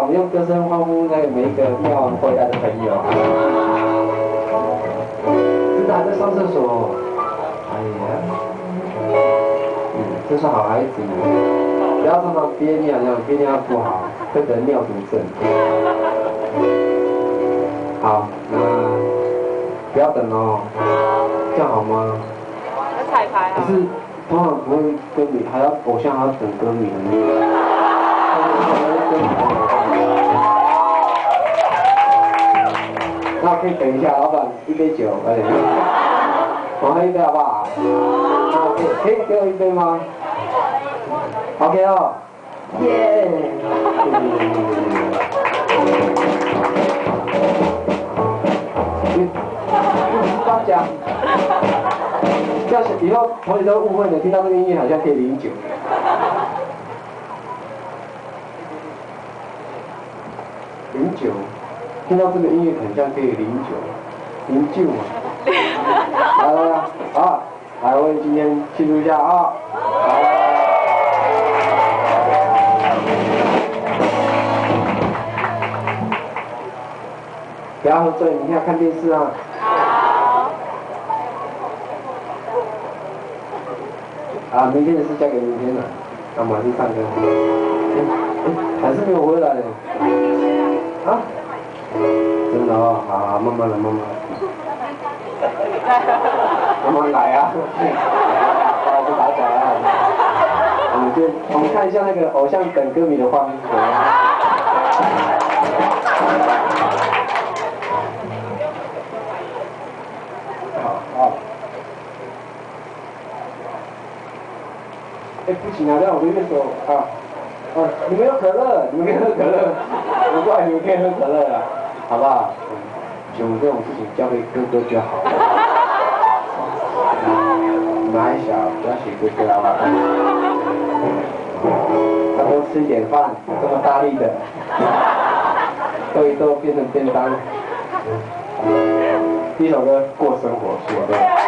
我们用歌声欢呼那个每一个庙回来的朋友。真的还在上厕所？哎呀，真是好孩子，不要常常憋尿，这样憋尿不好，会得尿毒症。好，那不要等哦，这样好吗？要彩排啊。可是通常不会歌迷，还要偶像还要等歌迷的那个。那可以等一下，老板一杯酒，快点。我喝一杯好不好？可以给我一杯吗 ？OK 哦，耶！大家，要是以后同学都误会了，听到这个音乐好像可以领酒。领酒，听到这个音乐很像可以领酒，领酒嘛。来，好，来，我们今天庆祝一下啊！不要喝醉，明天要看电视啊。啊，明天的事交给明天了，那我们去唱歌。还是没有回来呢。啊？真的哦，好，慢慢来，慢慢来啊！不打搅啊。我们看一下那个偶像等歌迷的画面。好。哎，不行啊，让我的乐手啊。你们有可乐，你们可以喝可乐，不怪你们可以喝可乐了，好不好？我们这种事情交给哥哥就好了。你们还小，不要学哥哥好不好？要多吃一点饭，这么大力的，斗一斗变成便当。第一首歌《过生活》是我的。